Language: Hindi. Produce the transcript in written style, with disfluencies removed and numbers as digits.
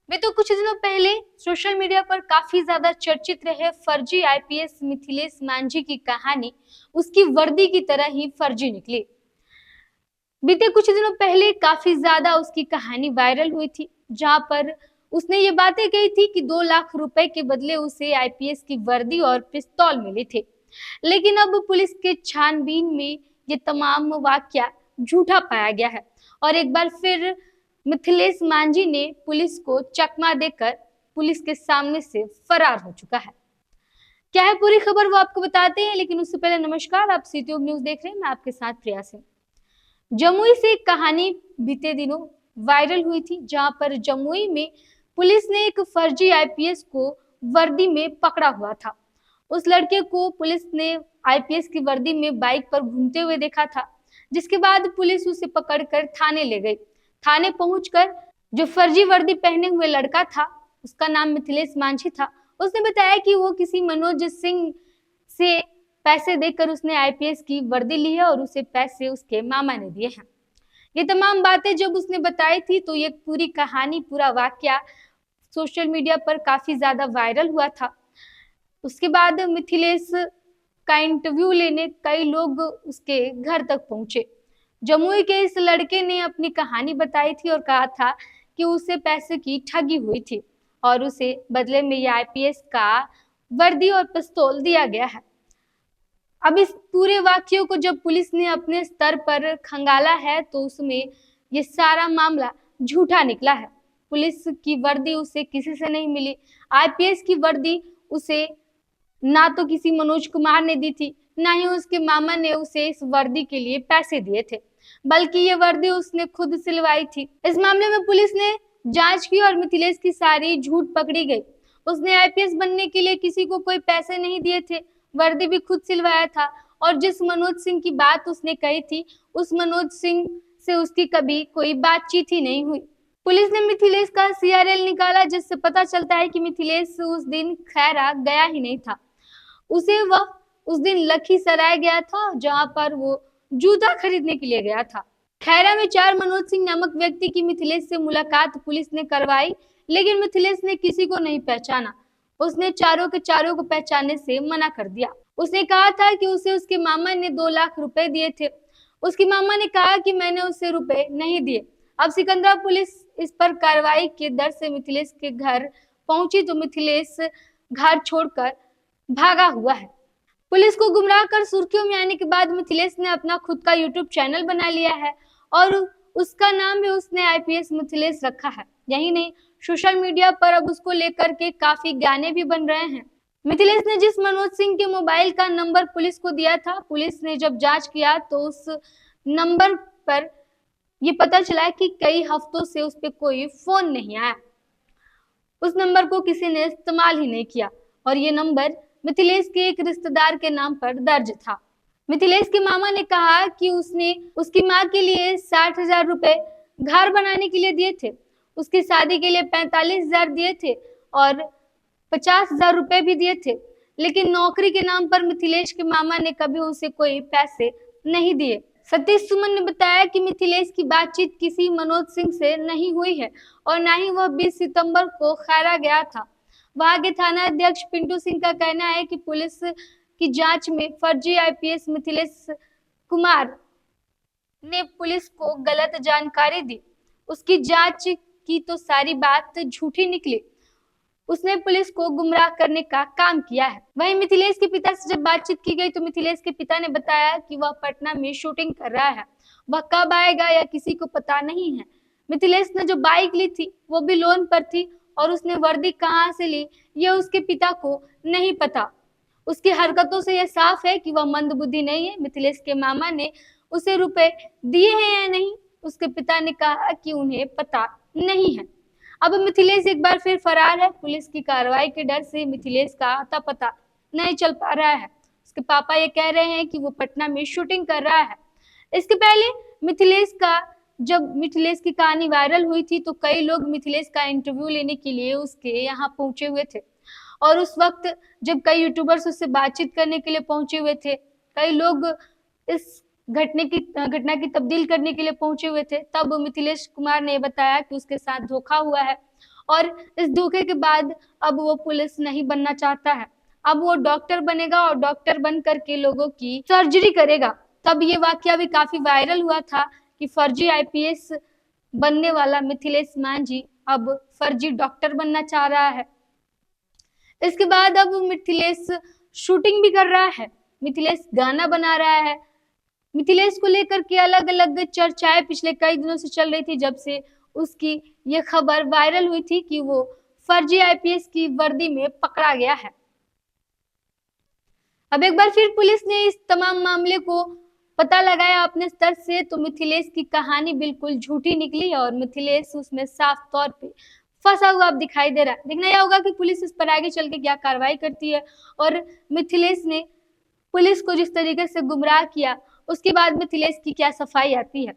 वे तो कुछ दिनों पहले सोशल मीडिया पर काफी ज्यादा चर्चित रहे फर्जी आईपीएस मिथिलेश मांझी की कहानी उसकी वर्दी की तरह ही फर्जी निकली। बीते कुछ दिनों पहले काफी ज्यादा उसकी कहानी वायरल हुई थी, जहां पर उसने ये बातें कही थी कि 2 लाख रुपए के बदले उसे आईपीएस की वर्दी और पिस्तौल मिले थे। लेकिन अब पुलिस के छानबीन में ये तमाम वाकया झूठा पाया गया है और एक बार फिर मिथिलेश मांझी ने पुलिस को चकमा देकर पुलिस के सामने से फरार हो चुका है। क्या है पूरी खबर वो आपको बताते हैं, लेकिन उससे पहले नमस्कार, आप सीटीओ न्यूज देख रहे हैं, मैं आपके साथ प्रिया सिंह। जमुई से एक कहानी बीते दिनों वायरल हुई थी, जहां पर जमुई में पुलिस ने एक फर्जी आईपीएस को वर्दी में पकड़ा हुआ था। उस लड़के को पुलिस ने आईपीएस की वर्दी में बाइक पर घूमते हुए देखा था, जिसके बाद पुलिस उसे पकड़कर थाने ले गई। थाने पहुंचकर जो फर्जी वर्दी पहने हुए लड़का था, उसका नाम मिथिलेश मांझी था, उसने बताया कि वो किसी मनोज सिंह से पैसे देकर उसने आईपीएस की वर्दी ली है और उसे पैसे उसके मामा ने दिए हैं। ये तमाम बातें जब उसने बताई थी तो ये पूरी कहानी, पूरा वाकया सोशल मीडिया पर काफी ज्यादा वायरल हुआ था। उसके बाद मिथिलेश का इंटरव्यू लेने कई लोग उसके घर तक पहुंचे। जमुई के इस लड़के ने अपनी कहानी बताई थी और कहा था कि उसे पैसे की ठगी हुई थी और उसे बदले में ये आईपीएस का वर्दी और पिस्तौल दिया गया है। अब इस पूरे वाक्यों को जब पुलिस ने अपने स्तर पर खंगाला है तो उसमें ये सारा मामला झूठा निकला है। पुलिस की वर्दी उसे किसी से नहीं मिली। आईपीएस की वर्दी उसे ना तो किसी मनोज कुमार ने दी थी, ना ही उसके मामा ने उसे इस वर्दी के लिए पैसे दिए थे, बल्कि ये वर्दी उसने खुद सिलवाई थी। इस मामले में पुलिस ने जांच की और मिथिलेश की सारी झूठ पकड़ी गई। उसने आईपीएस बनने के लिए किसी को कोई पैसे नहीं दिए थे, वर्दी भी खुद सिलवाया था और जिस मनोज सिंह की बात उसने कही थी, उस मनोज सिंह से उसकी कभी कोई बातचीत ही नहीं हुई। पुलिस ने मिथिलेश का सीआरएल निकाला, जिससे पता चलता है कि मिथिलेश उस दिन खैरा गया ही नहीं था। वह उस दिन लखीसराय गया था, जहां पर वो जूता खरीदने के लिए गया था। खैरा में 4 मनोज सिंह नामक व्यक्ति की मिथिलेश से मुलाकात पुलिस ने करवाई, लेकिन मिथिलेश ने किसी को नहीं पहचाना। उसने चारों के चारों को पहचानने से मना कर दिया। उसने कहा था कि उसे उसके मामा ने 2 लाख रुपए दिए थे। उसकी मामा ने कहा कि मैंने उसे रुपए नहीं दिए। अब सिकंदरा पुलिस इस पर कार्रवाई के डर से मिथिलेश के घर पहुंची तो मिथिलेश घर छोड़कर भागा हुआ है। पुलिस को गुमराह कर सुर्खियों में आने के बाद मिथिलेश ने अपना खुद का यूट्यूब चैनल बना लिया है और उसका नाम भी उसने आईपीएस मिथिलेश रखा है। यही नहीं, सोशल मीडिया पर अब उसको लेकर के काफी गाने भी बन रहे हैं। मिथिलेश ने जिस मनोज सिंह के मोबाइल का नंबर पुलिस को दिया था, पुलिस ने जब जांच किया तो उस नंबर पर ये पता चला कि कई हफ्तों से उस पर कोई फोन नहीं आया। उस नंबर को किसी ने इस्तेमाल ही नहीं किया और ये नंबर मिथिलेश के एक रिश्तेदार के नाम पर दर्ज था। मिथिलेश के मामा ने कहा कि उसने उसकी माँ के लिए 60,000 रुपए घर बनाने के लिए दिए थे, उसकी शादी के लिए 45,000 दिए थे और 50,000 रुपए भी दिए थे, लेकिन नौकरी के नाम पर मिथिलेश के मामा ने कभी उसे कोई पैसे नहीं दिए। सतीश सुमन ने बताया कि मिथिलेश की बातचीत किसी मनोज सिंह से नहीं हुई है और ना ही वह 20 सितंबर को खैरा गया था। वहां के थाना अध्यक्ष पिंटू सिंह का कहना है कि पुलिस की जांच में फर्जी आईपीएस मिथिलेश कुमार ने पुलिस को गलत जानकारी दी। उसकी जांच की तो सारी बात झूठी निकली। उसने पुलिस को गुमराह करने का काम किया है। वहीं मिथिलेश के पिता से जब बातचीत की गई तो मिथिलेश के पिता ने बताया कि वह पटना में शूटिंग कर रहा है, वह कब आएगा या किसी को पता नहीं है। मिथिलेश ने जो बाइक ली थी वो भी लोन पर थी और उसने वर्दी कहां से ली ये उसके पिता को नहीं पता। उसकी हरकतों से यह साफ है कि वह मंदबुद्धि नहीं है। मिथिलेश के मामा ने उसे रुपए दिए हैं या नहीं, उसके पिता ने कहा कि उन्हें पता नहीं है। अब मिथिलेश एक बार फिर फरार है। पुलिस की कार्रवाई के डर से मिथिलेश का आता पता नहीं चल पा रहा है। उसके पापा ये कह रहे हैं कि वो पटना में शूटिंग कर रहा है। इसके पहले जब मिथिलेश की कहानी वायरल हुई थी तो कई लोग मिथिलेश का इंटरव्यू लेने के लिए उसके यहाँ पहुंचे हुए थे और उस वक्त जब कई यूट्यूबर्स उससे बातचीत करने के लिए पहुंचे हुए थे, कई लोग इस घटना की तब्दील करने के लिए पहुंचे हुए थे, तब मिथिलेश कुमार ने बताया कि उसके साथ धोखा हुआ है और इस धोखे के बाद अब वो पुलिस नहीं बनना चाहता है। अब वो डॉक्टर बनेगा और डॉक्टर बन करके लोगों की सर्जरी करेगा। तब ये वाकया भी काफी वायरल हुआ था कि फर्जी आईपीएस बनने वाला मिथिलेश मांझी अब फर्जी डॉक्टर बनना चाह रहा है। इसके बाद अब मिथिलेश शूटिंग भी कर रहा है, मिथिलेश गाना बना रहा है। मिथिलेश को लेकर के अलग अलग चर्चाएं पिछले कई दिनों से चल रही थी, जब से उसकी ये खबर वायरल हुई थी कि वो फर्जी आईपीएस की वर्दी में पकड़ा गया है। अब एक बार फिर पुलिस ने इस तमाम मामले को पता लगाया अपने स्तर से, तो मिथिलेश की कहानी बिल्कुल झूठी निकली और मिथिलेश उसमें साफ तौर पे फंसा हुआ अब दिखाई दे रहा है। देखना यह होगा कि पुलिस इस पर आगे चल के क्या कार्रवाई करती है और मिथिलेश ने पुलिस को जिस तरीके से गुमराह किया उसके बाद मिथिलेश की क्या सफाई आती है।